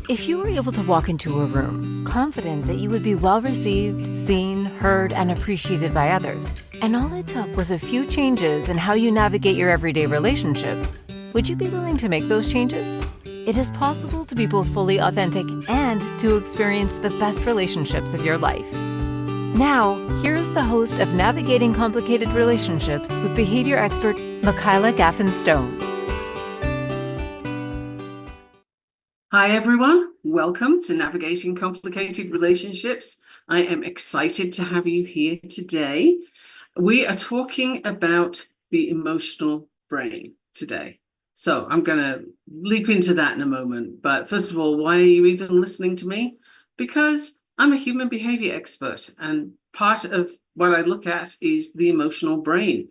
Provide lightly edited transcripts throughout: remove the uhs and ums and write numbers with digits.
If you were able to walk into a room, confident that you would be well received, seen, heard, and appreciated by others, and all it took was a few changes in how you navigate your everyday relationships, would you be willing to make those changes? It is possible to be both fully authentic and to experience the best relationships of your life. Now, here's the host of Navigating Complicated Relationships with behavior expert Michaela Gaffen Stone. Hi everyone, welcome to Navigating Complicated Relationships. I am excited to have you here today. We are talking about the emotional brain today. So I'm going to leap into that in a moment. But first of all, why are you even listening to me? Because I'm a human behavior expert, and part of what I look at is the emotional brain.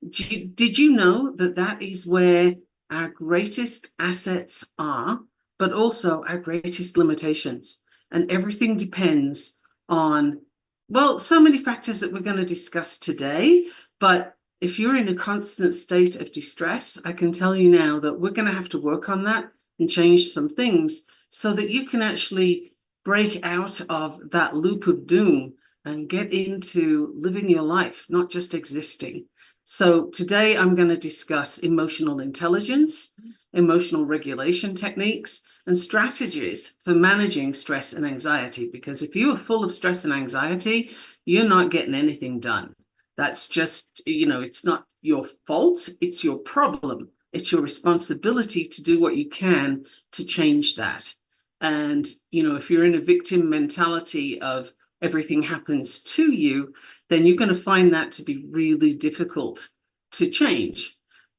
Did you know that that is where our greatest assets are, but also our greatest limitations? And everything depends on, well, so many factors that we're going to discuss today. But if you're in a constant state of distress, I can tell you now that we're going to have to work on that and change some things so that you can actually break out of that loop of doom and get into living your life, not just existing. So today I'm going to discuss emotional intelligence, emotional regulation techniques, and strategies for managing stress and anxiety. Because if you are full of stress and anxiety, you're not getting anything done. That's just, it's not your fault. It's your problem. It's your responsibility to do what you can to change that. And, if you're in a victim mentality of everything happens to you, then you're going to find that to be really difficult to change,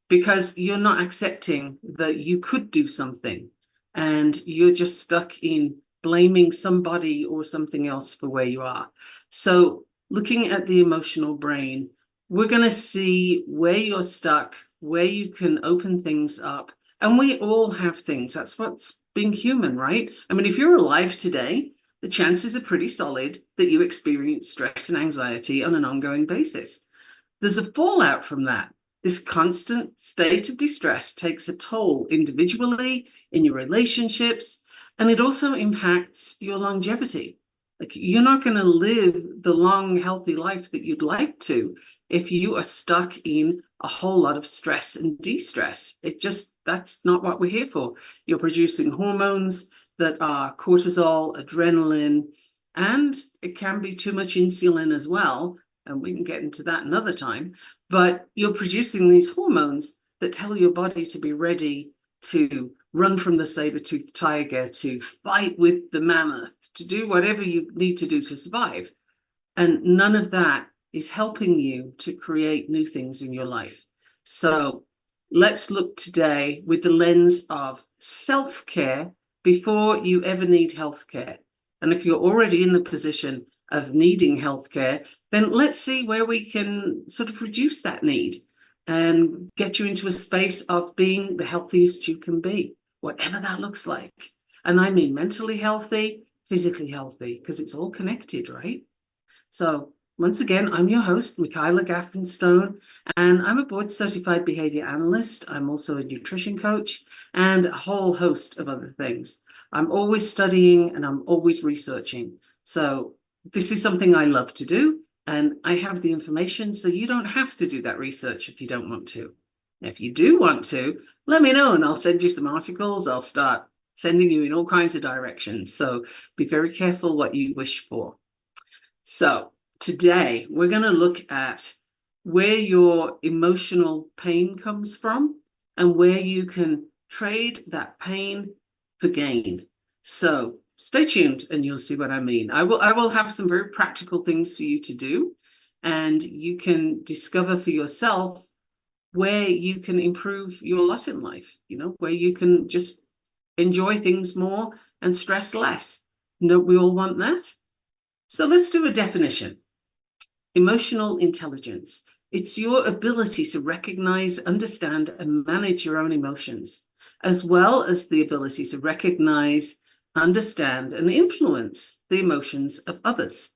because you're not accepting that you could do something, and you're just stuck in blaming somebody or something else for where you are. So looking at the emotional brain, we're going to see where you're stuck, where you can open things up. And we all have things. That's what's being human, right? I mean, if you're alive today, the chances are pretty solid that you experience stress and anxiety on an ongoing basis. There's a fallout from that. This constant state of distress takes a toll individually, in your relationships, and it also impacts your longevity. Like, you're not going to live the long, healthy life that you'd like to if you are stuck in a whole lot of stress and de-stress. That's not what we're here for. You're producing hormones that are cortisol, adrenaline, and it can be too much insulin as well. And we can get into that another time. But you're producing these hormones that tell your body to be ready to run from the saber-toothed tiger, to fight with the mammoth, to do whatever you need to do to survive. And none of that is helping you to create new things in your life. So let's look today with the lens of self-care before you ever need healthcare. And if you're already in the position of needing healthcare, then let's see where we can sort of reduce that need and get you into a space of being the healthiest you can be, whatever that looks like. And I mean mentally healthy, physically healthy, because it's all connected, right? So once again, I'm your host, Michaela Gaffen Stone, and I'm a board certified behavior analyst. I'm also a nutrition coach and a whole host of other things. I'm always studying and I'm always researching. So this is something I love to do, and I have the information so you don't have to do that research if you don't want to. If you do want to, let me know and I'll send you some articles. I'll start sending you in all kinds of directions. So be very careful what you wish for. So today we're going to look at where your emotional pain comes from and where you can trade that pain for gain. So stay tuned and you'll see what I mean. I will have some very practical things for you to do, and you can discover for yourself where you can improve your lot in life, where you can just enjoy things more and stress less. Don't we all want that? So let's do a definition. Emotional intelligence. It's your ability to recognize, understand, and manage your own emotions, as well as the ability to recognize, understand, and influence the emotions of others.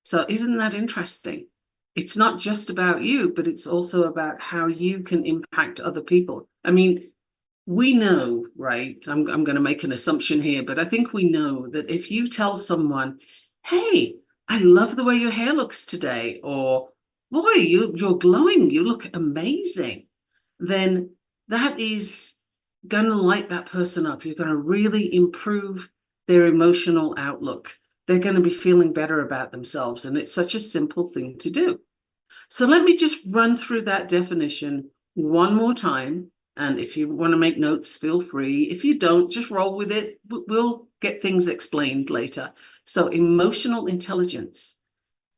So isn't that interesting? It's not just about you, but it's also about how you can impact other people. I mean, We know, right? I'm going to make an assumption here, but I think we know that if you tell someone, "Hey, I love the way your hair looks today," or "Boy, you're glowing, you look amazing," then that is going to light that person up. You're going to really improve their emotional outlook. They're going to be feeling better about themselves, and it's such a simple thing to do. So let me just run through that definition one more time. And if you want to make notes, feel free. If you don't, just roll with it. We'll get things explained later. So emotional intelligence,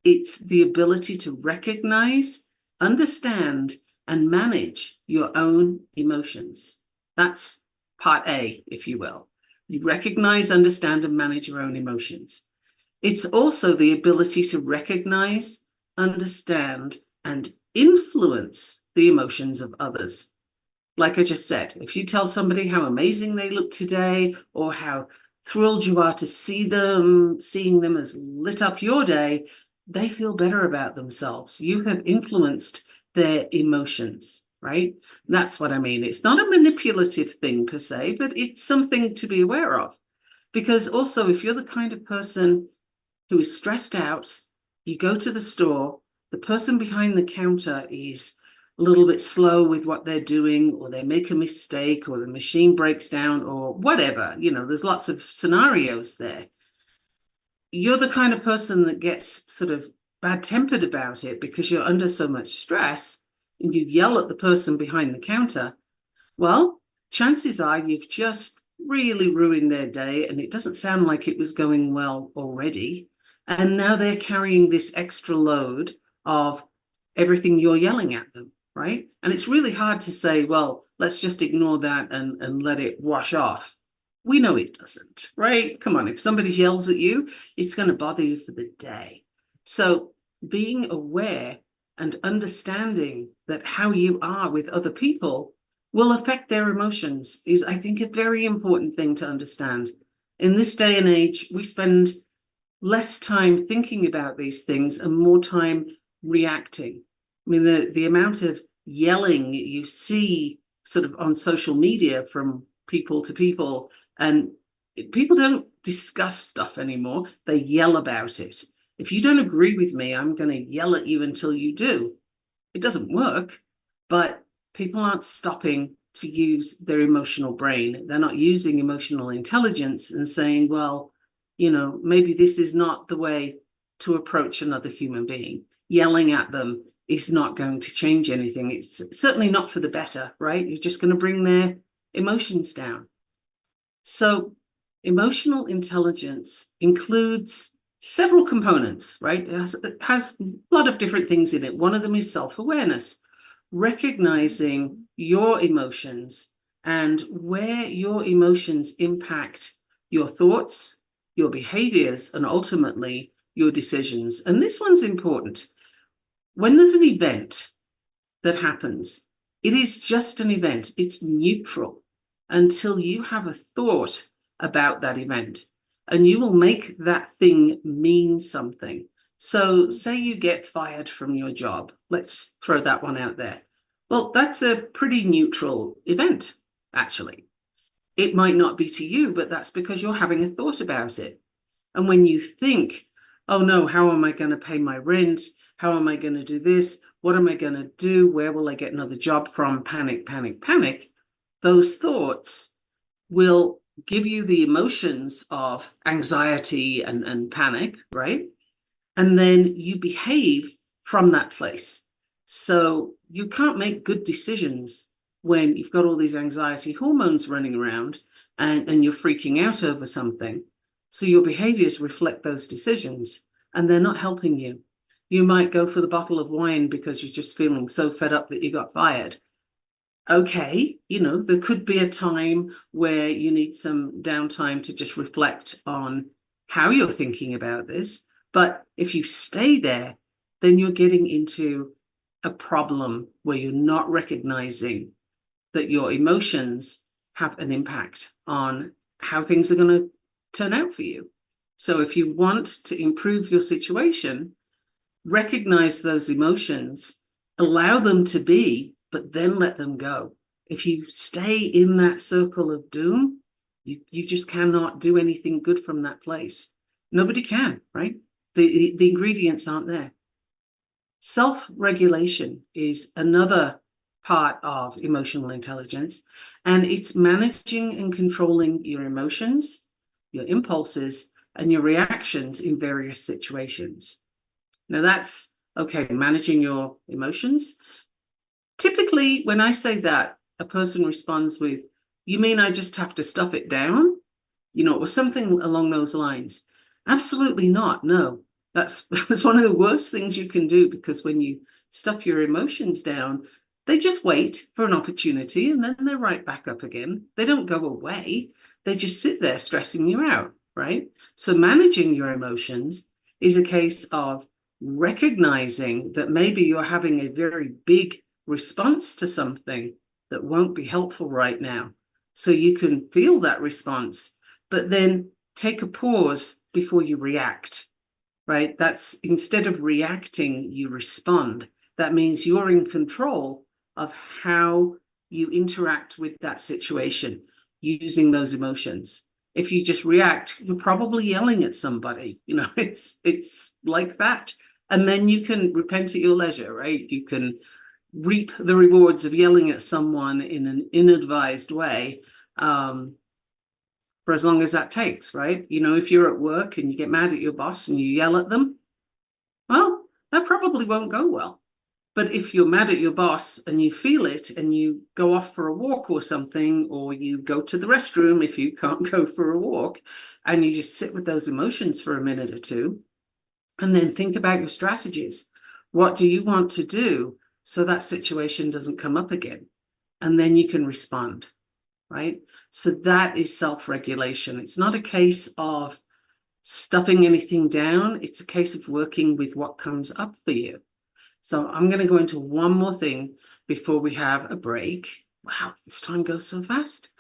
it's the ability to recognize, understand, and manage your own emotions. That's part A, if you will. You recognize, understand, and manage your own emotions. It's also the ability to recognize, understand, and influence the emotions of others. Like I just said, if you tell somebody how amazing they look today or how thrilled you are to see them, seeing them has lit up your day, they feel better about themselves. You have influenced their emotions, right? That's what I mean. It's not a manipulative thing per se, but it's something to be aware of. Because also, if you're the kind of person who is stressed out, you go to the store, the person behind the counter is a little bit slow with what they're doing, or they make a mistake, or the machine breaks down, or whatever. There's lots of scenarios there. You're the kind of person that gets sort of bad tempered about it because you're under so much stress and you yell at the person behind the counter. Well, chances are you've just really ruined their day and it doesn't sound like it was going well already. And now they're carrying this extra load of everything you're yelling at them, right? And it's really hard to say, well, let's just ignore that and let it wash off. We know it doesn't, right? Come on, if somebody yells at you, it's going to bother you for the day. So being aware and understanding that how you are with other people will affect their emotions is, I think, a very important thing to understand. In this day and age, we spend less time thinking about these things and more time reacting. I mean, the amount of yelling you see sort of on social media from people to people, and people don't discuss stuff anymore. They yell about it. If you don't agree with me, I'm going to yell at you until you do. It doesn't work, but people aren't stopping to use their emotional brain. They're not using emotional intelligence and saying, well, maybe this is not the way to approach another human being. Yelling at them is not going to change anything. It's certainly not for the better, right? You're just going to bring their emotions down. So emotional intelligence includes several components, right? It has a lot of different things in it. One of them is self-awareness, recognizing your emotions and where your emotions impact your thoughts, your behaviors, and ultimately your decisions. And this one's important. When there's an event that happens, it is just an event. It's neutral until you have a thought about that event, and you will make that thing mean something. So say you get fired from your job. Let's throw that one out there. Well, that's a pretty neutral event, actually. It might not be to you, but that's because you're having a thought about it. And when you think, oh no, how am I going to pay my rent? How am I going to do this? What am I going to do? Where will I get another job from? Panic, panic, panic. Those thoughts will give you the emotions of anxiety and panic, right? And then you behave from that place. So you can't make good decisions when you've got all these anxiety hormones running around and you're freaking out over something. So your behaviors reflect those decisions and they're not helping you. You might go for the bottle of wine because you're just feeling so fed up that you got fired. Okay, there could be a time where you need some downtime to just reflect on how you're thinking about this. But if you stay there, then you're getting into a problem where you're not recognizing that your emotions have an impact on how things are going to turn out for you. So if you want to improve your situation, recognize those emotions, allow them to be, but then let them go. If you stay in that circle of doom, you just cannot do anything good from that place. Nobody can, right? The ingredients aren't there. Self-regulation is another part of emotional intelligence, and it's managing and controlling your emotions, your impulses, and your reactions in various situations. Now that's okay, managing your emotions. Typically, when I say that, a person responds with, "You mean I just have to stuff it down?" Or something along those lines. Absolutely not. No, that's one of the worst things you can do, because when you stuff your emotions down, they just wait for an opportunity and then they're right back up again. They don't go away. They just sit there stressing you out, right? So managing your emotions is a case of recognizing that maybe you're having a very big response to something that won't be helpful right now. So you can feel that response, but then take a pause before you react, right? That's, instead of reacting, you respond. That means you're in control of how you interact with that situation using those emotions. If you just react, you're probably yelling at somebody. It's like that. And then you can repent at your leisure, right? You can reap the rewards of yelling at someone in an ill-advised way, for as long as that takes, right? If you're at work and you get mad at your boss and you yell at them, well, that probably won't go well. But if you're mad at your boss and you feel it and you go off for a walk or something, or you go to the restroom if you can't go for a walk, and you just sit with those emotions for a minute or two, and then think about your strategies. What do you want to do so that situation doesn't come up again? And then you can respond, right? So that is self-regulation. It's not a case of stuffing anything down. It's a case of working with what comes up for you. So I'm going to go into one more thing before we have a break. Wow, this time goes so fast.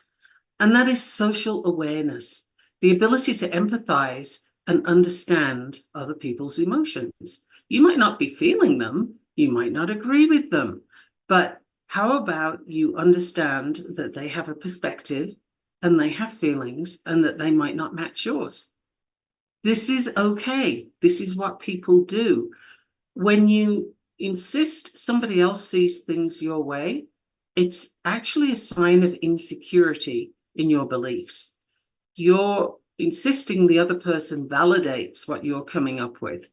And that is social awareness, the ability to empathize and understand other people's emotions. You might not be feeling them, you might not agree with them, but how about you understand that they have a perspective and they have feelings and that they might not match yours? This is okay. This is what people do. When you insist somebody else sees things your way, it's actually a sign of insecurity in your beliefs. You're insisting the other person validates what you're coming up with,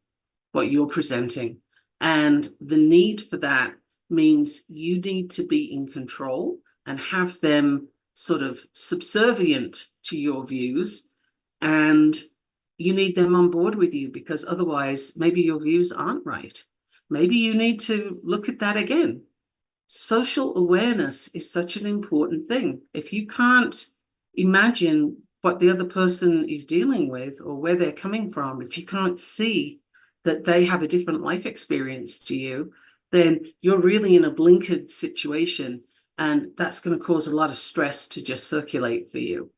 what you're presenting. And the need for that means you need to be in control and have them sort of subservient to your views. And you need them on board with you, because otherwise maybe your views aren't right. Maybe you need to look at that again. Social awareness is such an important thing. If you can't imagine what the other person is dealing with or where they're coming from, if you can't see that they have a different life experience to you, then you're really in a blinkered situation, and that's going to cause a lot of stress to just circulate for you,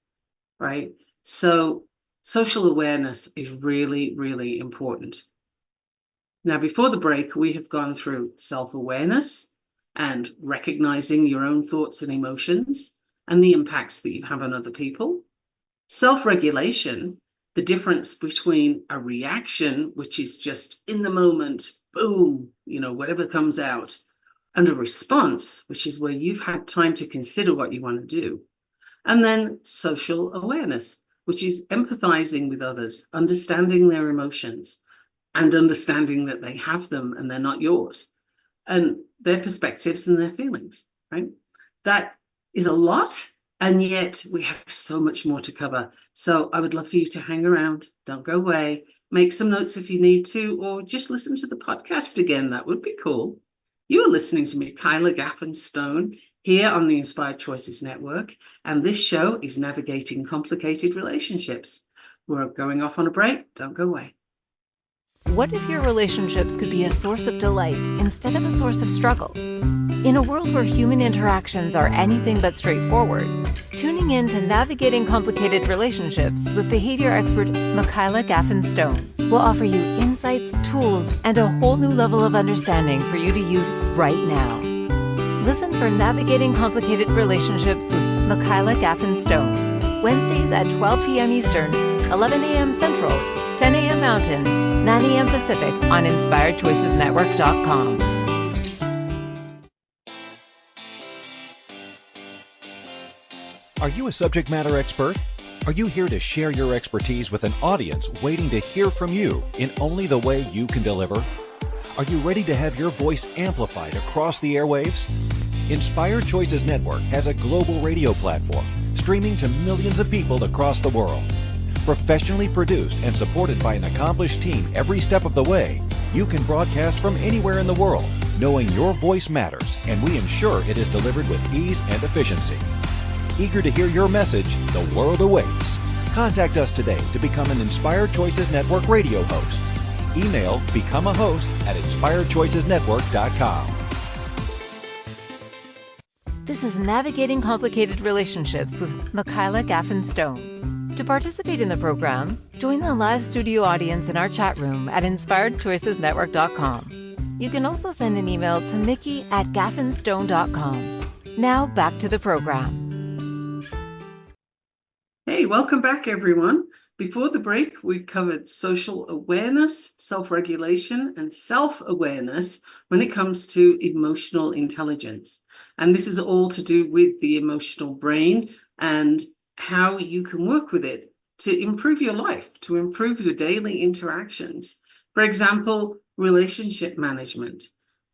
right? So social awareness is really, really important. Now, before the break, we have gone through self-awareness and recognizing your own thoughts and emotions and the impacts that you have on other people. Self-regulation, the difference between a reaction, which is just in the moment, boom, whatever comes out, and a response, which is where you've had time to consider what you want to do. And then social awareness, which is empathizing with others, understanding their emotions, and understanding that they have them and they're not yours, and their perspectives and their feelings, right? That is a lot, and yet we have so much more to cover. So I would love for you to hang around, don't go away, make some notes if you need to, or just listen to the podcast again. That would be cool. You are listening to Michaela Gaffen Stone here on the Inspired Choices Network, and this show is Navigating Complicated Relationships. We're going off on a break. Don't go away. What if your relationships could be a source of delight instead of a source of struggle? In a world where human interactions are anything but straightforward, tuning in to Navigating Complicated Relationships with behavior expert Michaela Gaffen Stone will offer you insights, tools, and a whole new level of understanding for you to use right now. Listen for Navigating Complicated Relationships with Michaela Gaffen Stone. Wednesdays at 12 p.m. Eastern, 11 a.m. Central, 10 a.m. Mountain, 9 a.m. Pacific on InspiredChoicesNetwork.com. Are you a subject matter expert? Are you here to share your expertise with an audience waiting to hear from you in only the way you can deliver? Are you ready to have your voice amplified across the airwaves? Inspired Choices Network has a global radio platform streaming to millions of people across the world. Professionally produced and supported by an accomplished team every step of the way, you can broadcast from anywhere in the world, knowing your voice matters, and we ensure it is delivered with ease and efficiency. Eager to hear your message, the world awaits. Contact us today to become an Inspired Choices Network radio host. Email become a host at inspiredchoicesnetwork.com. This is Navigating Complicated Relationships with Michaela Gaffen Stone. To participate in the program, join the live studio audience in our chat room at inspiredchoicesnetwork.com. You can also send an email to mickey@gaffenstone.com. Now back to the program. Hey, welcome back, everyone. Before the break, we covered social awareness, self-regulation, and self-awareness when it comes to emotional intelligence. And this is all to do with the emotional brain and how you can work with it to improve your life, to improve your daily interactions. For example, relationship management.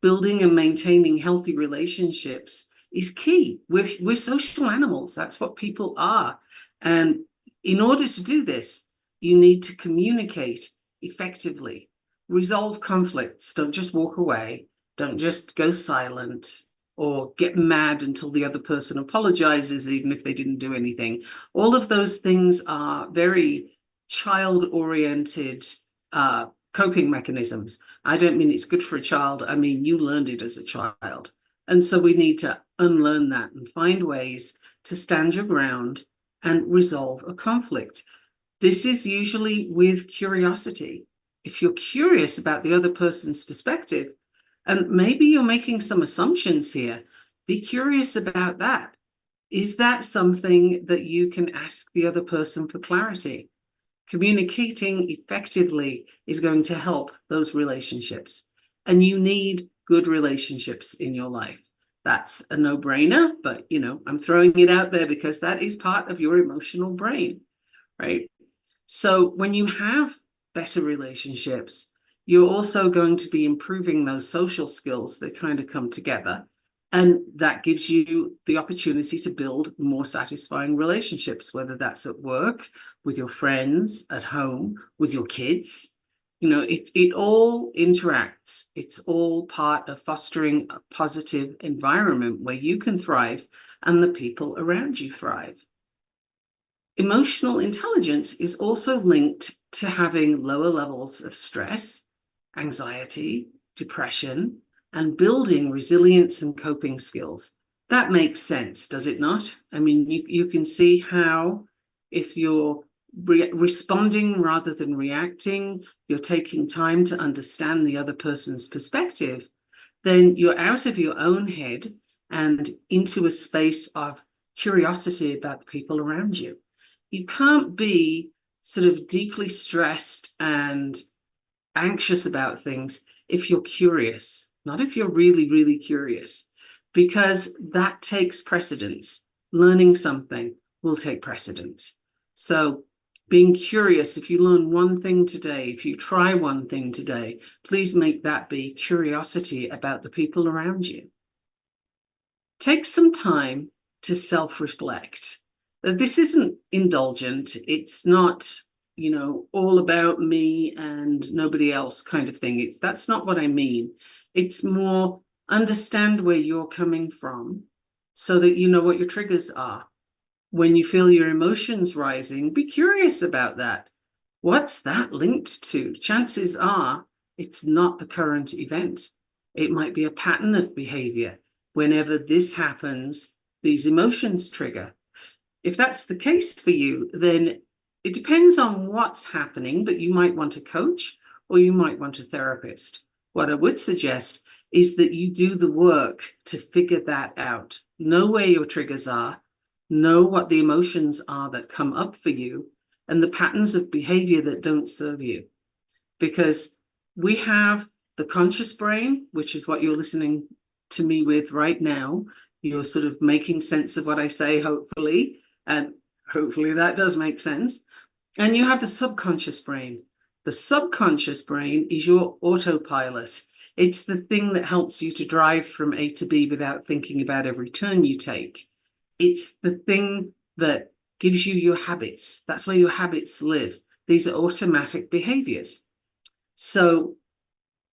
Building and maintaining healthy relationships is key. We're social animals. That's what people are. And in order to do this, you need to communicate effectively, resolve conflicts. Don't just walk away. Don't just go silent or get mad until the other person apologizes, even if they didn't do anything. All of those things are very child-oriented coping mechanisms. I don't mean it's good for a child. I mean, you learned it as a child. And so we need to unlearn that and find ways to stand your ground and resolve a conflict. This is usually with curiosity. If you're curious about the other person's perspective, and maybe you're making some assumptions here, be curious about that. Is that something that you can ask the other person for clarity? Communicating effectively is going to help those relationships. And you need good relationships in your life. That's a no-brainer, but I'm throwing it out there because that is part of your emotional brain, right? So when you have better relationships, you're also going to be improving those social skills that kind of come together. And that gives you the opportunity to build more satisfying relationships, whether that's at work, with your friends, at home, with your kids. It all interacts. It's all part of fostering a positive environment where you can thrive and the people around you thrive. Emotional intelligence is also linked to having lower levels of stress, anxiety, depression, and building resilience and coping skills. That makes sense, does it not? I mean, you can see how if you're responding rather than reacting, you're taking time to understand the other person's perspective, then you're out of your own head and into a space of curiosity about the people around you. You can't be sort of deeply stressed and anxious about things if you're curious, not if you're really, really curious, because that takes precedence. Learning something will take precedence. So being curious, if you learn one thing today, if you try one thing today, please make that be curiosity about the people around you. Take some time to self-reflect. This isn't indulgent. It's not, all about me and nobody else kind of thing. That's not what I mean. It's more understand where you're coming from so that you know what your triggers are. When you feel your emotions rising, be curious about that. What's that linked to? Chances are it's not the current event. It might be a pattern of behavior. Whenever this happens, these emotions trigger. If that's the case for you, then it depends on what's happening, but you might want a coach or you might want a therapist. What I would suggest is that you do the work to figure that out. Know where your triggers are, know what the emotions are that come up for you, and the patterns of behavior that don't serve you. Because we have the conscious brain, which is what you're listening to me with right now. You're sort of making sense of what I say, hopefully, and hopefully that does make sense. And you have the subconscious brain. The subconscious brain is your autopilot. It's the thing that helps you to drive from A to B without thinking about every turn you take. It's the thing that gives you your habits. That's where your habits live. These are automatic behaviors. So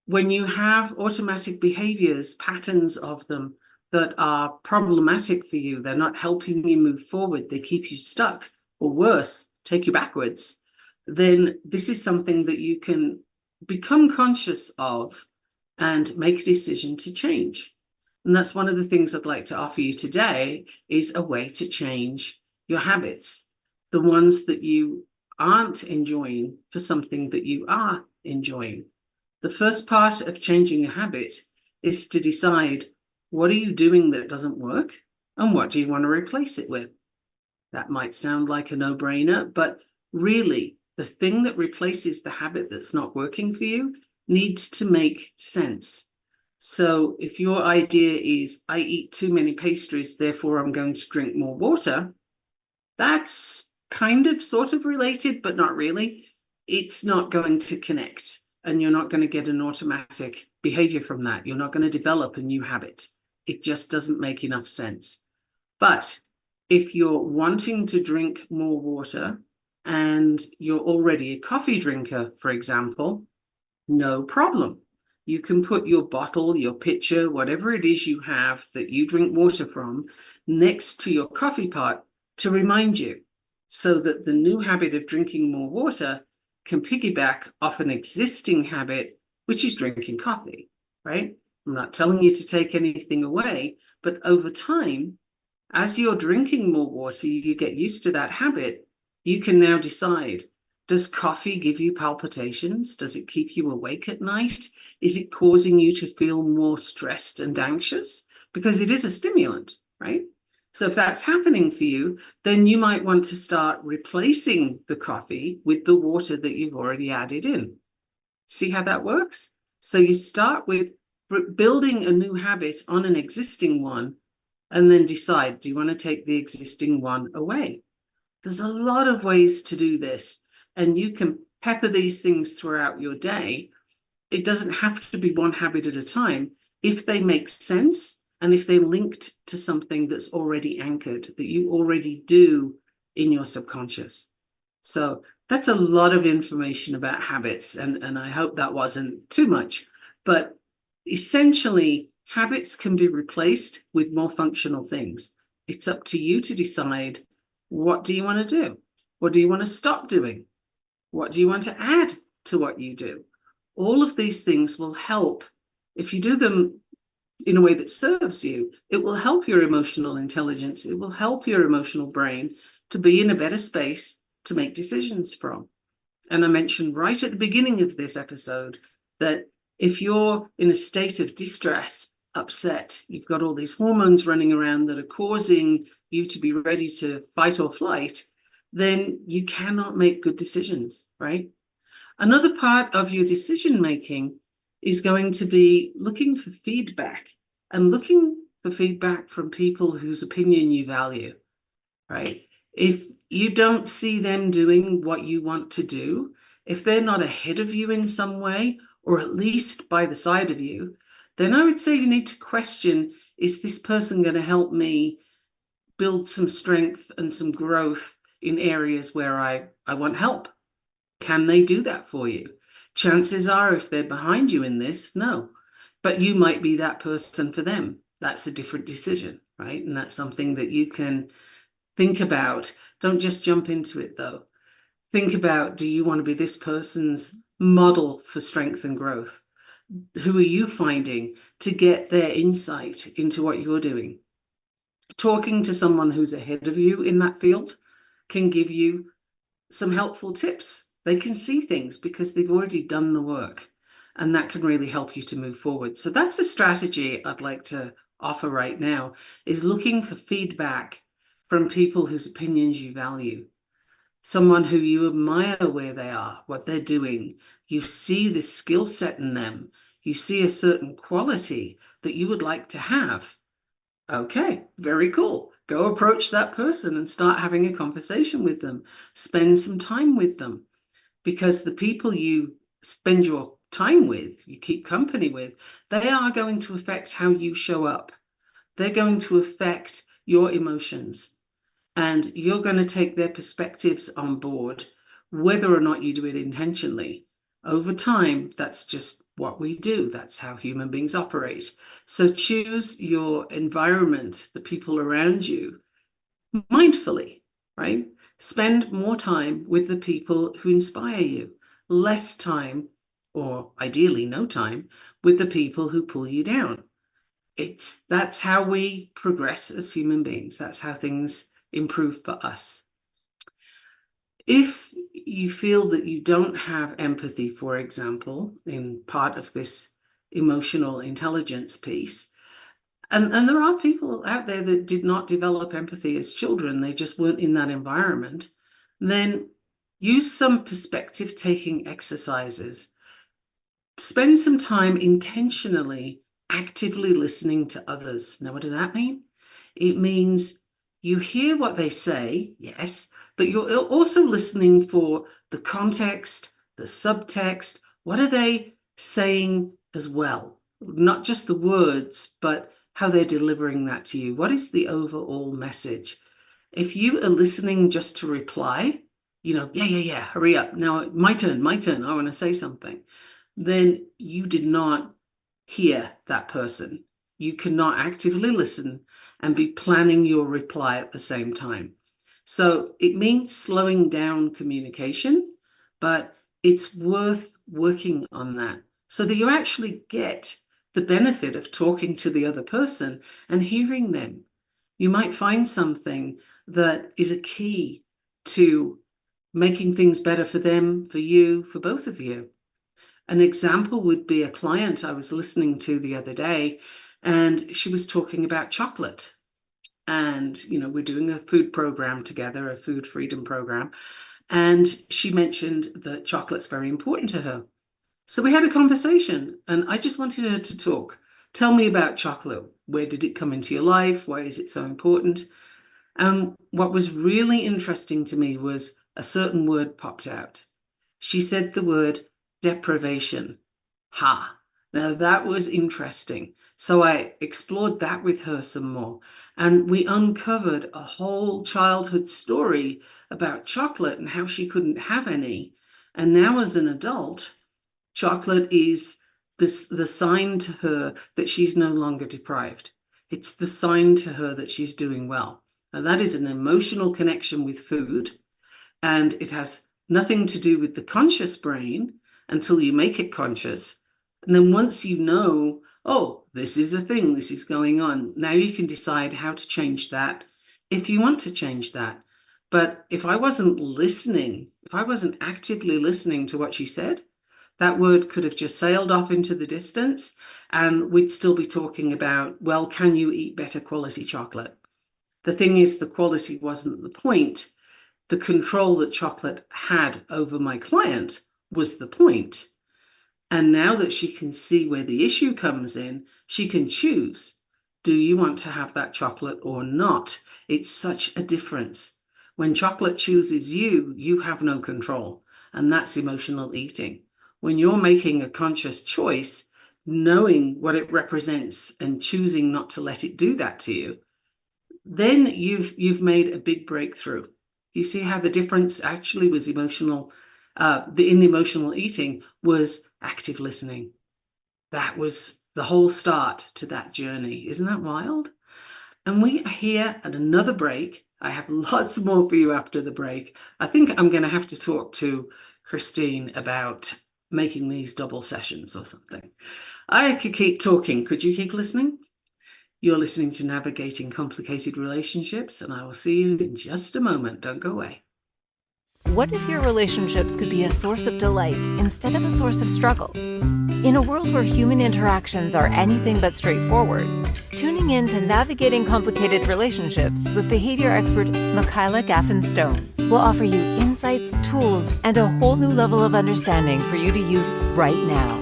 when you have automatic behaviors, patterns of them that are problematic for you, they're not helping you move forward, they keep you stuck, or worse, take you backwards, then this is something that you can become conscious of and make a decision to change. And that's one of the things I'd like to offer you today, is a way to change your habits, the ones that you aren't enjoying for something that you are enjoying. The first part of changing a habit is to decide, what are you doing that doesn't work and what do you want to replace it with? That might sound like a no-brainer, but really the thing that replaces the habit that's not working for you needs to make sense. So if your idea is, I eat too many pastries, therefore I'm going to drink more water, that's kind of sort of related, but not really. It's not going to connect, and you're not going to get an automatic behavior from that. You're not going to develop a new habit. It just doesn't make enough sense. But if you're wanting to drink more water and you're already a coffee drinker, for example, no problem. You can put your bottle, your pitcher, whatever it is you have that you drink water from, next to your coffee pot to remind you, so that the new habit of drinking more water can piggyback off an existing habit, which is drinking coffee, right? I'm not telling you to take anything away, but over time, as you're drinking more water, you get used to that habit. You can now decide, does coffee give you palpitations? Does it keep you awake at night? Is it causing you to feel more stressed and anxious? Because it is a stimulant, right? So if that's happening for you, then you might want to start replacing the coffee with the water that you've already added in. See how that works? So you start with building a new habit on an existing one, and then decide, do you want to take the existing one away? There's a lot of ways to do this, and you can pepper these things throughout your day. It doesn't have to be one habit at a time if they make sense and if they're linked to something that's already anchored, that you already do in your subconscious. So that's a lot of information about habits, and I hope that wasn't too much. But essentially, habits can be replaced with more functional things. It's up to you to decide, what do you want to do? What do you want to stop doing? What do you want to add to what you do? All of these things will help. If you do them in a way that serves you, it will help your emotional intelligence. It will help your emotional brain to be in a better space to make decisions from. And I mentioned right at the beginning of this episode that if you're in a state of distress, upset, you've got all these hormones running around that are causing you to be ready to fight or flight, then you cannot make good decisions, right? Another part of your decision making is going to be looking for feedback, and looking for feedback from people whose opinion you value, right? If you don't see them doing what you want to do, if they're not ahead of you in some way, or at least by the side of you, then I would say you need to question, is this person going to help me build some strength and some growth in areas where I want help? Can they do that for you? Chances are, if they're behind you in this, no. But you might be that person for them. That's a different decision, right? And that's something that you can think about. Don't just jump into it, though. Think about, do you want to be this person's model for strength and growth? Who are you finding to get their insight into what you're doing? Talking to someone who's ahead of you in that field can give you some helpful tips. They can see things because they've already done the work. and that can really help you to move forward. So that's a strategy I'd like to offer right now, is looking for feedback from people whose opinions you value. Someone who you admire where they are, what they're doing. You see the skill set in them. You see a certain quality that you would like to have. Okay, very cool. Go approach that person and start having a conversation with them. Spend some time with them, because the people you spend your time with, you keep company with, they are going to affect how you show up. They're going to affect your emotions, and you're going to take their perspectives on board, whether or not you do it intentionally. Over time, that's just what we do. That's how human beings operate. So choose your environment, the people around you, mindfully, right? Spend more time with the people who inspire you, less time, or ideally no time, with the people who pull you down. That's how we progress as human beings. That's how things improve for us. If you feel that you don't have empathy, for example, in part of this emotional intelligence piece, and there are people out there that did not develop empathy as children, they just weren't in that environment, then use some perspective taking exercises. Spend some time intentionally, actively listening to others. Now, what does that mean? It means you hear what they say, yes, but you're also listening for the context, the subtext. What are they saying as well? Not just the words, but how they're delivering that to you. What is the overall message? If you are listening just to reply, yeah, hurry up. Now, my turn, I want to say something. Then you did not hear that person. You cannot actively listen and be planning your reply at the same time. So it means slowing down communication, but it's worth working on that so that you actually get the benefit of talking to the other person and hearing them. You might find something that is a key to making things better for them, for you, for both of you. An example would be a client I was listening to the other day, and she was talking about chocolate. And, we're doing a food program together, a food freedom program. And she mentioned that chocolate's very important to her. So we had a conversation, and I just wanted her to talk. Tell me about chocolate. Where did it come into your life? Why is it so important? And what was really interesting to me was a certain word popped out. She said the word deprivation. Now that was interesting. So I explored that with her some more, and we uncovered a whole childhood story about chocolate and how she couldn't have any. And now as an adult, chocolate is the sign to her that she's no longer deprived. It's the sign to her that she's doing well. And that is an emotional connection with food, and it has nothing to do with the conscious brain until you make it conscious. And then once you know, oh, this is a thing, this is going on, now you can decide how to change that if you want to change that. But if I wasn't listening, if I wasn't actively listening to what she said, that word could have just sailed off into the distance, and we'd still be talking about, well, can you eat better quality chocolate? The thing is, the quality wasn't the point. The control that chocolate had over my client was the point. And now that she can see where the issue comes in, she can choose. Do you want to have that chocolate or not? It's such a difference. When chocolate chooses you, you have no control. And that's emotional eating. When you're making a conscious choice, knowing what it represents and choosing not to let it do that to you, then you've made a big breakthrough. You see how the difference actually was emotional, in the emotional eating was active listening. That was the whole start to that journey. Isn't that wild? And we are here at another break. I have lots more for you after the break. I think I'm going to have to talk to Christine about making these double sessions or something. I could keep talking. Could you keep listening? You're listening to Navigating Complicated Relationships, and I will see you in just a moment. Don't go away. What if your relationships could be a source of delight instead of a source of struggle? In a world where human interactions are anything but straightforward, tuning in to Navigating Complicated Relationships with behavior expert Michaela Gaffen Stone will offer you insights, tools, and a whole new level of understanding for you to use right now.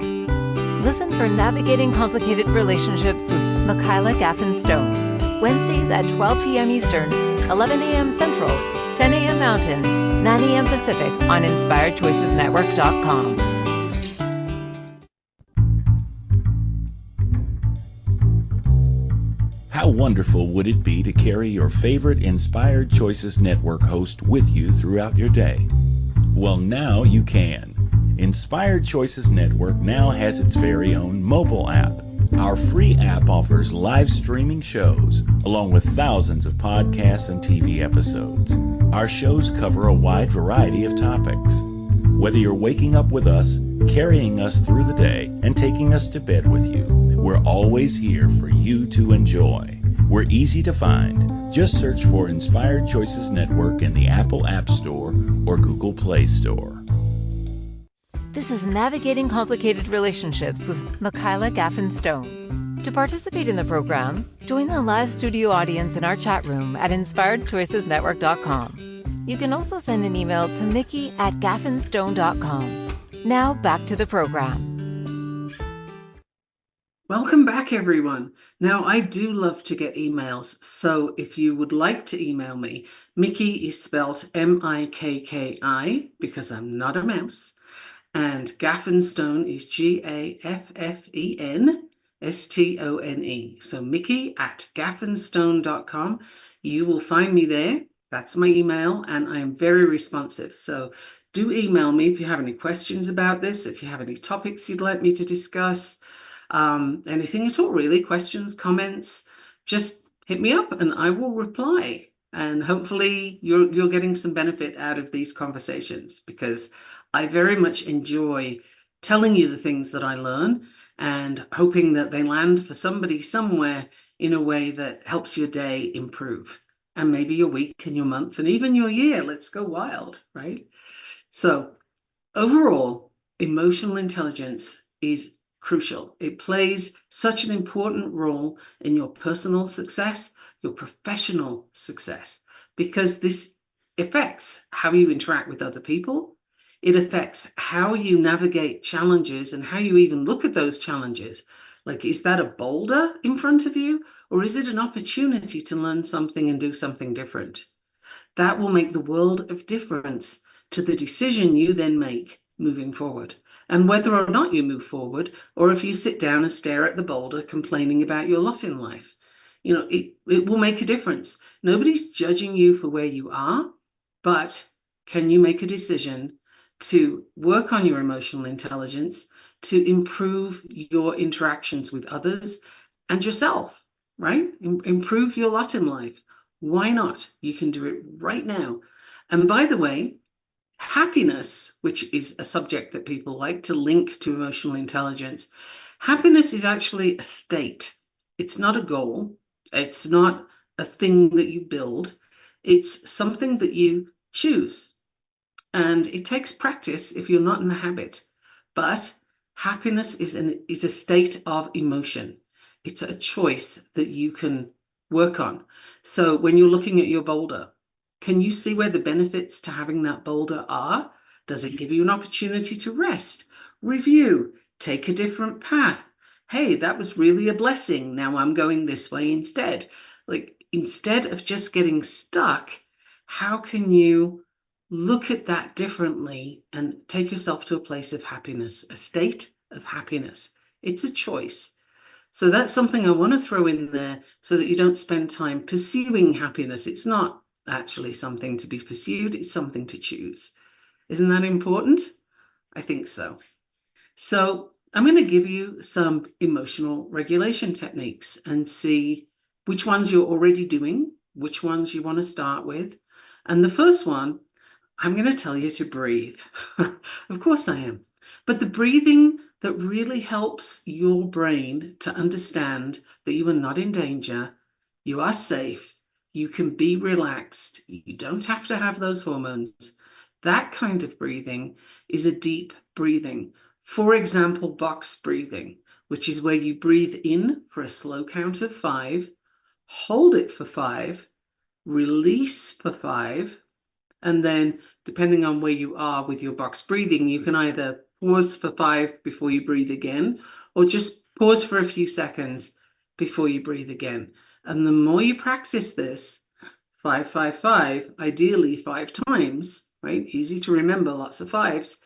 Listen for Navigating Complicated Relationships with Michaela Gaffen Stone, Wednesdays at 12 p.m. Eastern, 11 a.m. Central, 10 a.m. Mountain, 9 a.m. Pacific on InspiredChoicesNetwork.com. How wonderful would it be to carry your favorite Inspired Choices Network host with you throughout your day? Well, now you can. Inspired Choices Network now has its very own mobile app. Our free app offers live streaming shows, along with thousands of podcasts and TV episodes. Our shows cover a wide variety of topics. Whether you're waking up with us, carrying us through the day, and taking us to bed with you, we're always here for you to enjoy. We're easy to find. Just search for Inspired Choices Network in the Apple App Store or Google Play Store. This is Navigating Complicated Relationships with Michaela Gaffen Stone. To participate in the program, join the live studio audience in our chat room at InspiredChoicesNetwork.com. You can also send an email to Mickey@gaffenstone.com. Now back to the program. Welcome back, everyone. Now, I do love to get emails, so if you would like to email me, Mickey is spelled M-I-K-K-I because I'm not a mouse. And Gaffen Stone is Gaffenstone. So Mickey@gaffenstone.com. You will find me there. That's my email, and I am very responsive. So do email me if you have any questions about this, if you have any topics you'd like me to discuss, anything at all, really, questions, comments, just hit me up and I will reply. And hopefully you're getting some benefit out of these conversations, because I very much enjoy telling you the things that I learn and hoping that they land for somebody somewhere in a way that helps your day improve, and maybe your week and your month and even your year. Let's go wild, right? So overall, emotional intelligence is crucial. It plays such an important role in your personal success, your professional success, because this affects how you interact with other people. It affects how you navigate challenges and how you even look at those challenges. Like, is that a boulder in front of you, or is it an opportunity to learn something and do something different? That will make the world of difference to the decision you then make moving forward. And whether or not you move forward, or if you sit down and stare at the boulder complaining about your lot in life, it will make a difference. Nobody's judging you for where you are, but can you make a decision to work on your emotional intelligence, to improve your interactions with others and yourself, right? Improve your lot in life. Why not? You can do it right now. And by the way, happiness, which is a subject that people like to link to emotional intelligence, happiness is actually a state. It's not a goal. It's not a thing that you build. It's something that you choose. And it takes practice if you're not in the habit. But happiness is a state of emotion. It's a choice that you can work on. So when you're looking at your boulder, can you see where the benefits to having that boulder are? Does it give you an opportunity to rest, review, take a different path? Hey, that was really a blessing. Now I'm going this way instead. Like, instead of just getting stuck, how can you look at that differently and take yourself to a place of happiness, a state of happiness? It's a choice. So that's something I want to throw in there so that you don't spend time pursuing happiness. It's not actually something to be pursued, it's something to choose. Isn't that important? I think so. So I'm going to give you some emotional regulation techniques and see which ones you're already doing, which ones you want to start with. And the first one, I'm going to tell you to breathe. Of course I am. But the breathing that really helps your brain to understand that you are not in danger, you are safe, you can be relaxed, you don't have to have those hormones. That kind of breathing is a deep breathing. For example, box breathing, which is where you breathe in for a slow count of 5, hold it for 5, release for 5, and then depending on where you are with your box breathing, you can either pause for 5 before you breathe again, or just pause for a few seconds before you breathe again. And the more you practice this, 5, 5, 5, ideally 5 times, right? Easy to remember, lots of 5s.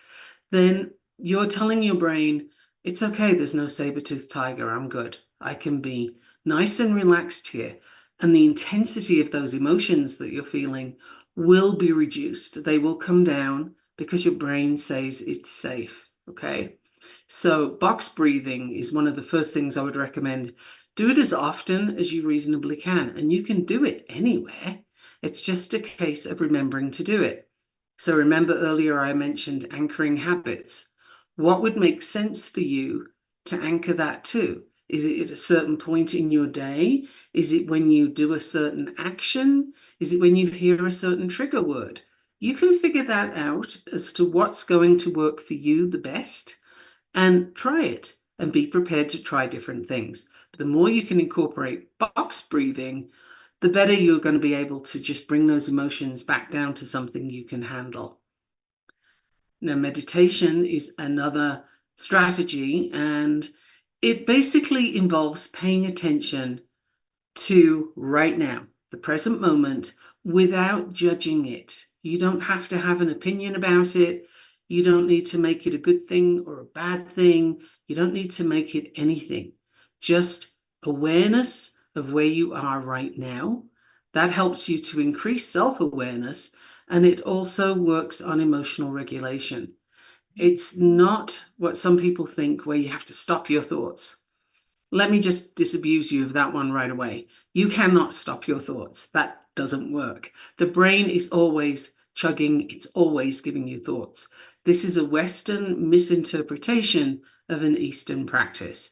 Then you're telling your brain, it's okay, there's no saber-toothed tiger, I'm good. I can be nice and relaxed here. And the intensity of those emotions that you're feeling will be reduced. They will come down because your brain says it's safe, okay? So box breathing is one of the first things I would recommend. Do it as often as you reasonably can, and you can do it anywhere. It's just a case of remembering to do it. So remember earlier I mentioned anchoring habits. What would make sense for you to anchor that to? Is it at a certain point in your day? Is it when you do a certain action? Is it when you hear a certain trigger word? You can figure that out as to what's going to work for you the best, and try it and be prepared to try different things. But the more you can incorporate box breathing, the better you're going to be able to just bring those emotions back down to something you can handle. Now, meditation is another strategy, and it basically involves paying attention to right now, the present moment, without judging it. You don't have to have an opinion about it. You don't need to make it a good thing or a bad thing. You don't need to make it anything. Just awareness of where you are right now. That helps you to increase self-awareness, and it also works on emotional regulation. It's not what some people think, where you have to stop your thoughts. Let me just disabuse you of that one right away. You cannot stop your thoughts. That doesn't work. The brain is always chugging. It's always giving you thoughts. This is a Western misinterpretation of an Eastern practice.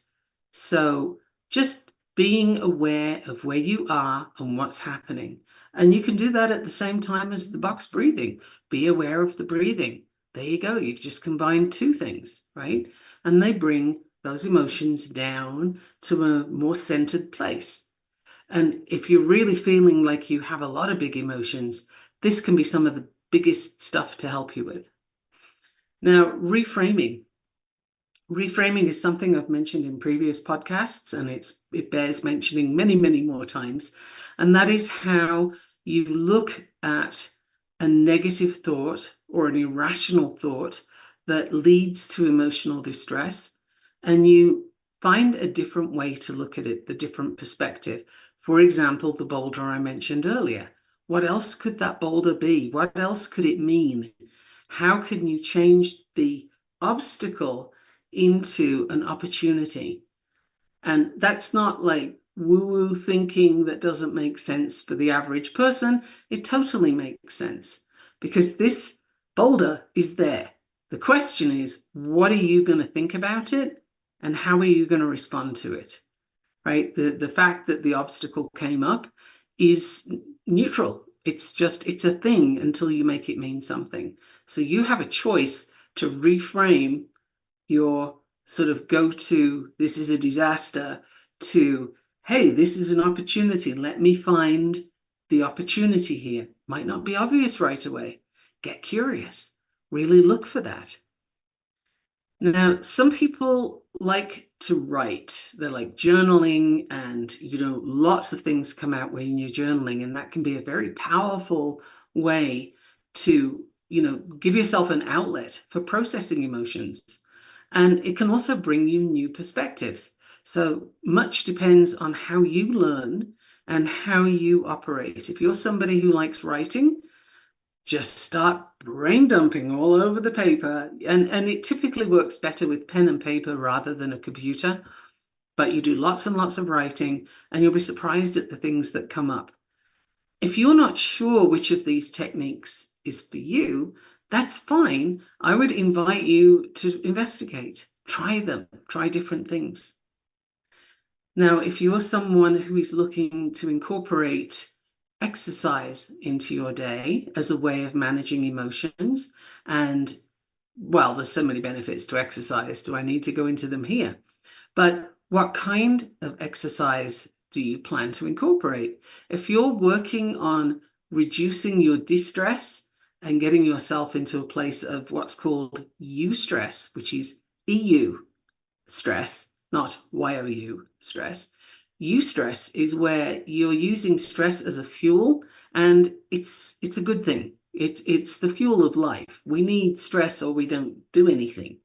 So just being aware of where you are and what's happening. And you can do that at the same time as the box breathing. Be aware of the breathing. There you go. You've just combined two things, right? And they bring those emotions down to a more centered place. And if you're really feeling like you have a lot of big emotions, this can be some of the biggest stuff to help you with. Now, reframing. Reframing is something I've mentioned in previous podcasts, and it bears mentioning many, many more times. And that is how you look at a negative thought or an irrational thought that leads to emotional distress, and you find a different way to look at it, the different perspective. For example, the boulder I mentioned earlier. What else could that boulder be? What else could it mean? How can you change the obstacle into an opportunity? And that's not like woo-woo thinking that doesn't make sense for the average person. It totally makes sense, because this boulder is there. The question is, what are you going to think about it, and how are you going to respond to it? Right? The fact that the obstacle came up is neutral. It's a thing until you make it mean something. So you have a choice to reframe your sort of go-to, this is a disaster, to, hey, this is an opportunity. Let me find the opportunity here. Might not be obvious right away. Get curious. Really look for that. Now, some people like to write. They're like journaling, and, lots of things come out when you're journaling, and that can be a very powerful way to, give yourself an outlet for processing emotions. And it can also bring you new perspectives. So much depends on how you learn and how you operate. If you're somebody who likes writing, just start brain dumping all over the paper. And it typically works better with pen and paper rather than a computer. But you do lots and lots of writing, and you'll be surprised at the things that come up. If you're not sure which of these techniques is for you, that's fine. I would invite you to investigate. Try them. Try different things. Now, if you're someone who is looking to incorporate exercise into your day as a way of managing emotions. And well, there's so many benefits to exercise. Do I need to go into them here? But what kind of exercise do you plan to incorporate? If you're working on reducing your distress and getting yourself into a place of what's called eustress, which is EU stress, not YOU stress. Eustress is where you're using stress as a fuel, and it's a good thing. It's the fuel of life. We need stress or we don't do anything.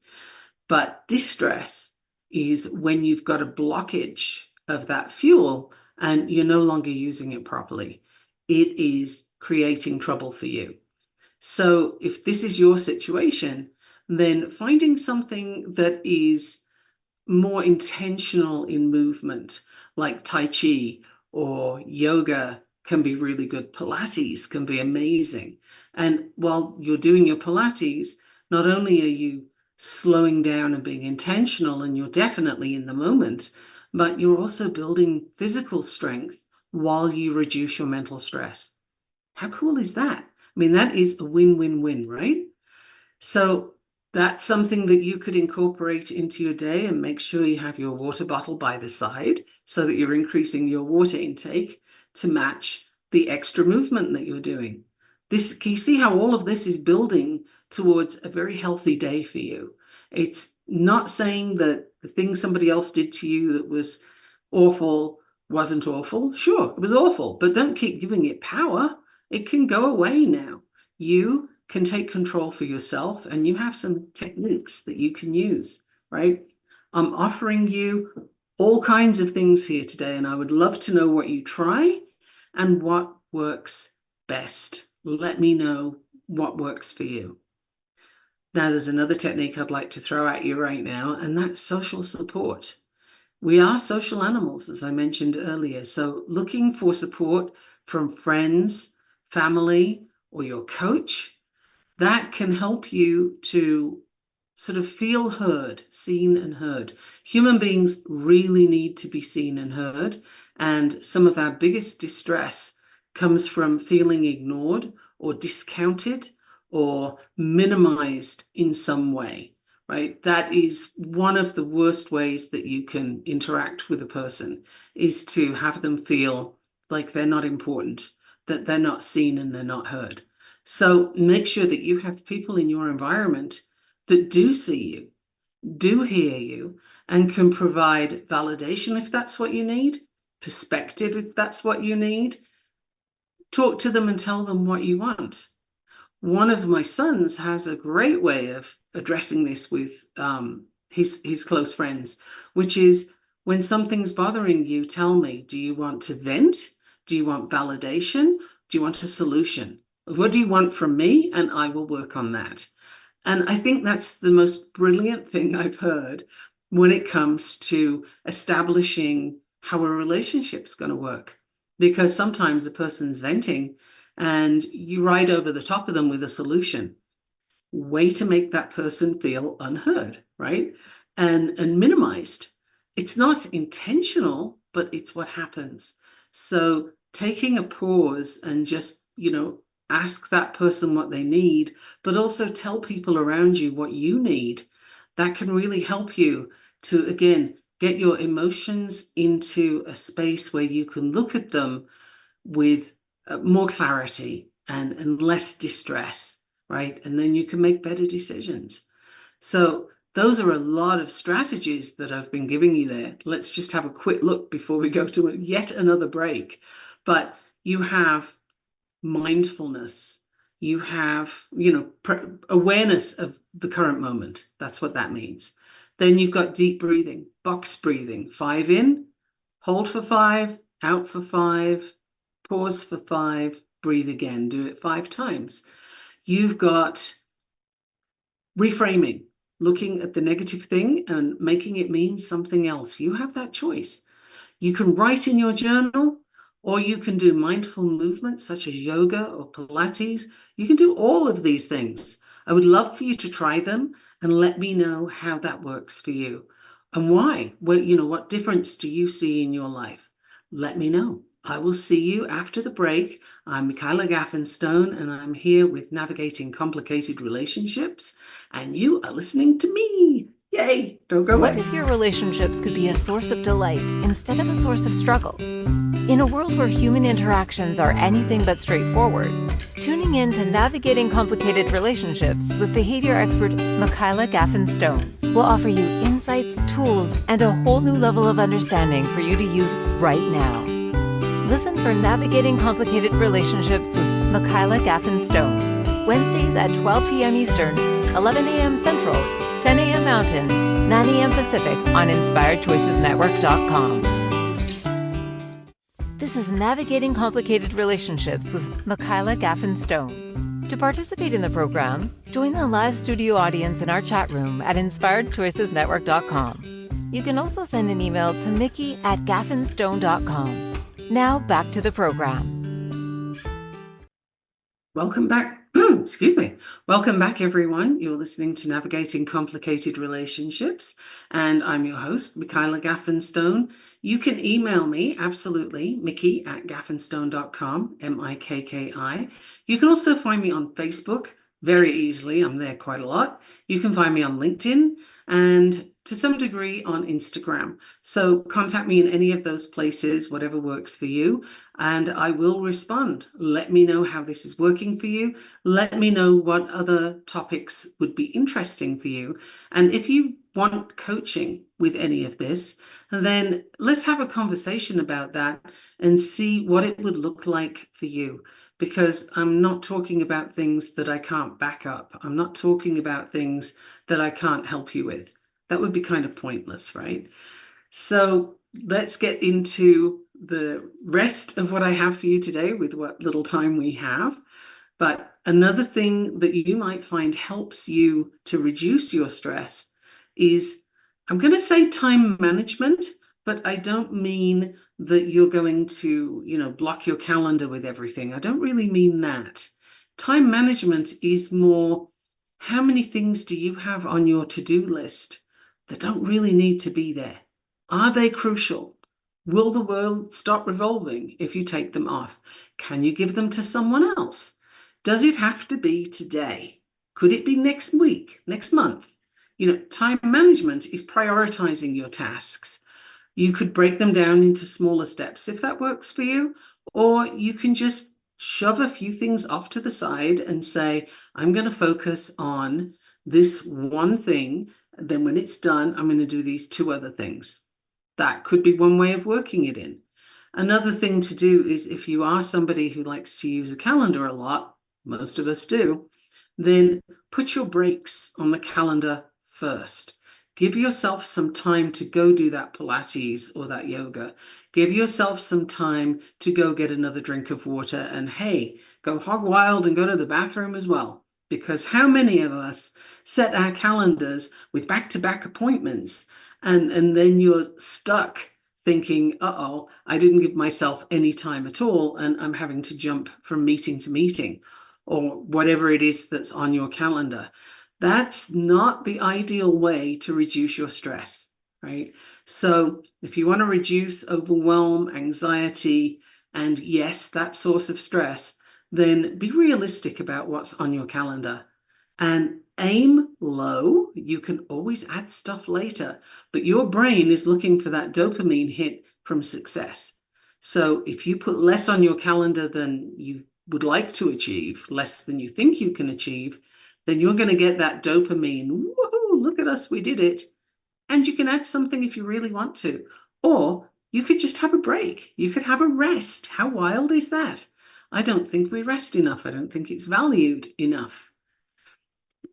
But distress is when you've got a blockage of that fuel and you're no longer using it properly. It is creating trouble for you. So if this is your situation, then finding something that is more intentional in movement, like Tai Chi or yoga, can be really good. Pilates can be amazing. And while you're doing your Pilates, not only are you slowing down and being intentional, and you're definitely in the moment, but you're also building physical strength while you reduce your mental stress. How cool is that? I mean, that is a win-win-win, right? So that's something that you could incorporate into your day, and make sure you have your water bottle by the side so that you're increasing your water intake to match the extra movement that you're doing. Can you see how all of this is building towards a very healthy day for you? It's not saying that the thing somebody else did to you that was awful wasn't awful. Sure, it was awful, but don't keep giving it power. It can go away now. You can take control for yourself, and you have some techniques that you can use, right? I'm offering you all kinds of things here today, and I would love to know what you try and what works best. Let me know what works for you. Now, there's another technique I'd like to throw at you right now, and that's social support. We are social animals, as I mentioned earlier, so looking for support from friends, family, or your coach, that can help you to sort of feel heard, seen and heard. Human beings really need to be seen and heard, and some of our biggest distress comes from feeling ignored or discounted or minimized in some way, right? That is one of the worst ways that you can interact with a person, is to have them feel like they're not important, that they're not seen and they're not heard. So make sure that you have people in your environment that do see you, do hear you, and can provide validation if that's what you need, perspective if that's what you need. Talk to them and tell them what you want. One of my sons has a great way of addressing this with his close friends, which is, when something's bothering you, tell me, do you want to vent? Do you want validation? Do you want a solution? What do you want from me? And I will work on that. And I think that's the most brilliant thing I've heard when it comes to establishing how a relationship's going to work. Because sometimes a person's venting and you ride over the top of them with a solution. Way to make that person feel unheard, right? And minimized. It's not intentional, but it's what happens. So taking a pause and just, ask that person what they need, but also tell people around you what you need. That can really help you to, again, get your emotions into a space where you can look at them with more clarity and less distress, right? And then you can make better decisions. So those are a lot of strategies that I've been giving you there. Let's just have a quick look before we go to yet another break. But you have mindfulness, you have, awareness of the current moment. That's what that means. Then you've got deep breathing, box breathing, 5 in, hold for 5, out for 5, pause for 5, breathe again, do it 5 times. You've got reframing, looking at the negative thing and making it mean something else. You have that choice. You can write in your journal, or you can do mindful movements such as yoga or Pilates. You can do all of these things. I would love for you to try them and let me know how that works for you and why. What difference do you see in your life? Let me know. I will see you after the break. I'm Michaela Gaffen Stone, and I'm here with Navigating Complicated Relationships, and you are listening to me. Yay! Don't go away. What if your relationships could be a source of delight instead of a source of struggle? In a world where human interactions are anything but straightforward, tuning in to Navigating Complicated Relationships with behavior expert Michaela Gaffen Stone will offer you insights, tools, and a whole new level of understanding for you to use right now. Listen for Navigating Complicated Relationships with Michaela Gaffen Stone, Wednesdays at 12 p.m. Eastern, 11 a.m. Central, 10 a.m. Mountain, 9 a.m. Pacific on InspiredChoicesNetwork.com. This is Navigating Complicated Relationships with Michaela Gaffen Stone. To participate in the program, join the live studio audience in our chat room at InspiredChoicesNetwork.com. You can also send an email to mickey@gaffenstone.com. Now back to the program. Welcome back. Excuse me. Welcome back, everyone. You're listening to Navigating Complicated Relationships, and I'm your host, Michaela Gaffen Stone. You can email me, absolutely, mickey@gaffenstone.com, MIKKI. You can also find me on Facebook very easily. I'm there quite a lot. You can find me on LinkedIn and to some degree on Instagram. So contact me in any of those places, whatever works for you, and I will respond. Let me know how this is working for you. Let me know what other topics would be interesting for you. And if you want coaching with any of this, then let's have a conversation about that and see what it would look like for you. Because I'm not talking about things that I can't back up. I'm not talking about things that I can't help you with. That would be kind of pointless, right? So let's get into the rest of what I have for you today with what little time we have. But another thing that you might find helps you to reduce your stress is, I'm going to say time management, but I don't mean that you're going to, block your calendar with everything. I don't really mean that. Time management is more, how many things do you have on your to-do list that don't really need to be there? Are they crucial? Will the world stop revolving if you take them off? Can you give them to someone else? Does it have to be today? Could it be next week, next month? Time management is prioritizing your tasks. You could break them down into smaller steps if that works for you, or you can just shove a few things off to the side and say, I'm going to focus on this one thing. Then when it's done, I'm going to do these two other things. That could be one way of working it in. Another thing to do is, if you are somebody who likes to use a calendar a lot, most of us do, then put your breaks on the calendar first. Give yourself some time to go do that Pilates or that yoga. Give yourself some time to go get another drink of water, and hey, go hog wild and go to the bathroom as well. Because how many of us set our calendars with back-to-back appointments and then you're stuck thinking, uh-oh, I didn't give myself any time at all and I'm having to jump from meeting to meeting, or whatever it is that's on your calendar. That's not the ideal way to reduce your stress, right? So if you want to reduce overwhelm, anxiety, and yes, that source of stress, then be realistic about what's on your calendar and aim low. You can always add stuff later, but your brain is looking for that dopamine hit from success. So if you put less on your calendar than you would like to achieve, less than you think you can achieve, then you're going to get that dopamine. Woohoo, look at us, we did it. And you can add something if you really want to. Or you could just have a break. You could have a rest. How wild is that? I don't think we rest enough. I don't think it's valued enough.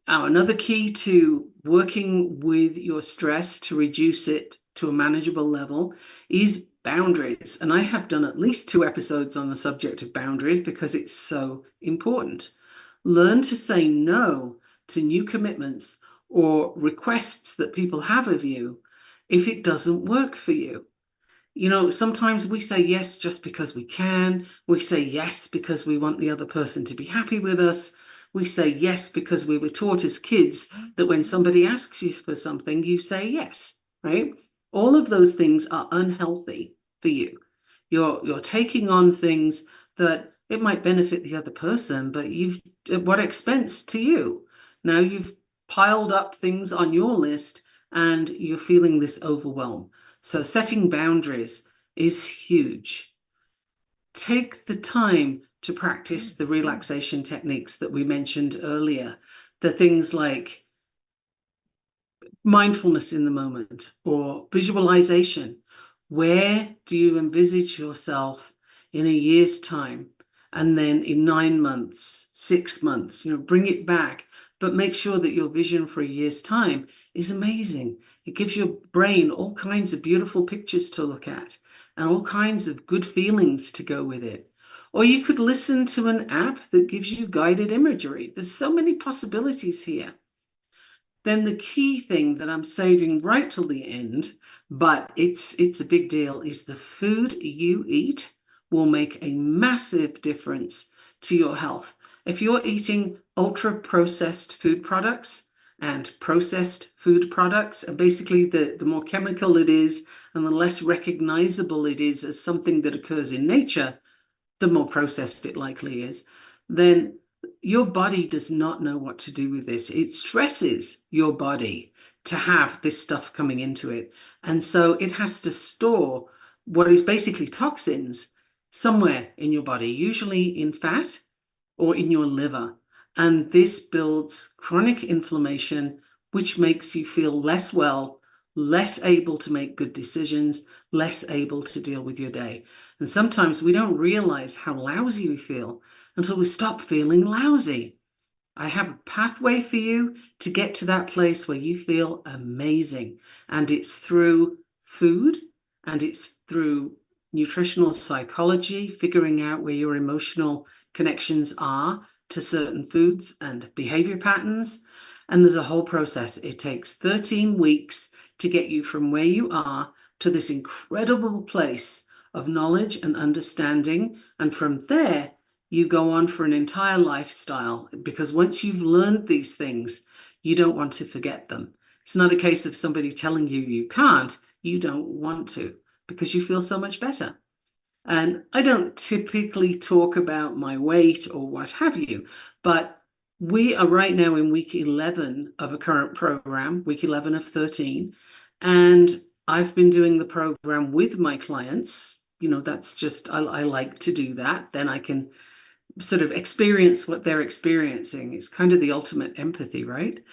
Another key to working with your stress to reduce it to a manageable level is boundaries. And I have done at least 2 episodes on the subject of boundaries because it's so important. Learn to say no to new commitments or requests that people have of you if it doesn't work for you. Sometimes we say yes just because we can. We say yes because we want the other person to be happy with us. We say yes because we were taught as kids that when somebody asks you for something, you say yes, right? All of those things are unhealthy for you. You're taking on things that it might benefit the other person, but at what expense to you? Now you've piled up things on your list and you're feeling this overwhelm. So setting boundaries is huge. Take the time to practice the relaxation techniques that we mentioned earlier. The things like mindfulness in the moment or visualization. Where do you envisage yourself in a year's time? And then in 9 months, 6 months, bring it back, but make sure that your vision for a year's time is amazing. It gives your brain all kinds of beautiful pictures to look at and all kinds of good feelings to go with it. Or you could listen to an app that gives you guided imagery. There's so many possibilities here. Then the key thing that I'm saving right till the end, but it's a big deal, is the food you eat will make a massive difference to your health. If you're eating ultra-processed food products, and processed food products, and basically the more chemical it is and the less recognizable it is as something that occurs in nature, the more processed it likely is, then your body does not know what to do with this. It stresses your body to have this stuff coming into it. And so it has to store what is basically toxins somewhere in your body, usually in fat or in your liver. And this builds chronic inflammation, which makes you feel less well, less able to make good decisions, less able to deal with your day. And sometimes we don't realize how lousy we feel until we stop feeling lousy. I have a pathway for you to get to that place where you feel amazing. And it's through food and it's through nutritional psychology, figuring out where your emotional connections are to certain foods and behavior patterns. And there's a whole process. It takes 13 weeks to get you from where you are to this incredible place of knowledge and understanding. And from there, you go on for an entire lifestyle, because once you've learned these things, you don't want to forget them. It's not a case of somebody telling you you can't. You don't want to, because you feel so much better. And I don't typically talk about my weight or what have you, but we are right now in week 11 of a current program, week 11 of 13. And I've been doing the program with my clients. That's just, I like to do that. Then I can sort of experience what they're experiencing. It's kind of the ultimate empathy, right?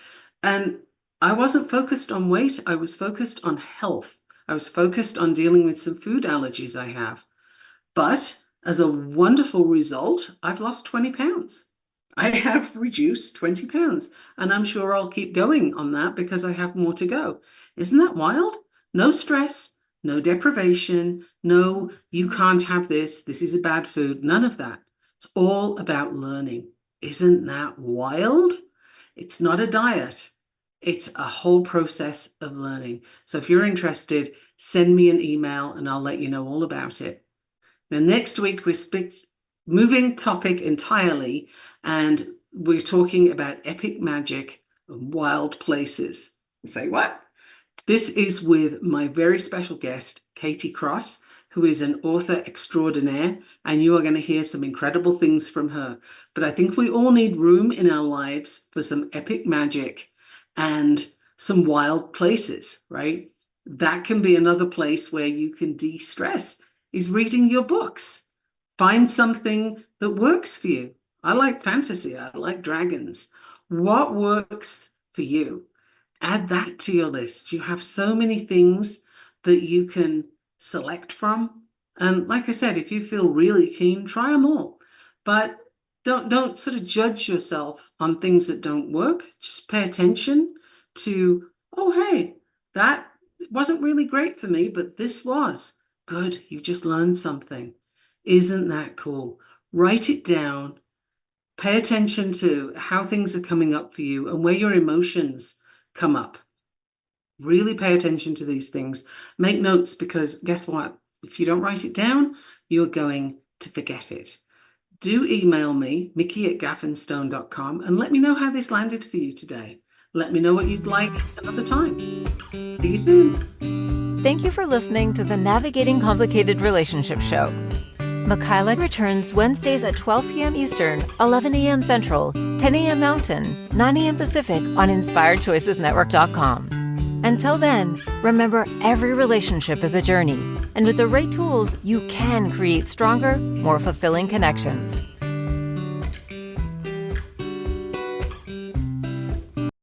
And I wasn't focused on weight. I was focused on health. I was focused on dealing with some food allergies I have. But as a wonderful result, I've lost 20 pounds. I have reduced 20 pounds. And I'm sure I'll keep going on that because I have more to go. Isn't that wild? No stress, no deprivation, no, you can't have this is a bad food, none of that. It's all about learning. Isn't that wild? It's not a diet. It's a whole process of learning. So if you're interested, send me an email and I'll let you know all about it. Now, next week, we're moving topic entirely, and we're talking about epic magic and wild places. You say, what? This is with my very special guest, Katie Cross, who is an author extraordinaire, and you are going to hear some incredible things from her. But I think we all need room in our lives for some epic magic and some wild places, right? That can be another place where you can de-stress, is reading your books. Find something that works for you. I like fantasy. I like dragons. What works for you? Add that to your list. You have so many things that you can select from. And like I said, if you feel really keen, try them all. But don't sort of judge yourself on things that don't work. Just pay attention to, oh, hey, that wasn't really great for me, but this was. Good, you just learned something. Isn't that cool? Write it down. Pay attention to how things are coming up for you and where your emotions come up. Really pay attention to these things. Make notes, because guess what? If you don't write it down, you're going to forget it. Do email me, mickey@gaffenstone.com, and let me know how this landed for you today. Let me know what you'd like another time. See you soon. Thank you for listening to the Navigating Complicated Relationships show. Michaela returns Wednesdays at 12 p.m. Eastern, 11 a.m. Central, 10 a.m. Mountain, 9 a.m. Pacific on InspiredChoicesNetwork.com. Until then, remember every relationship is a journey, and with the right tools, you can create stronger, more fulfilling connections.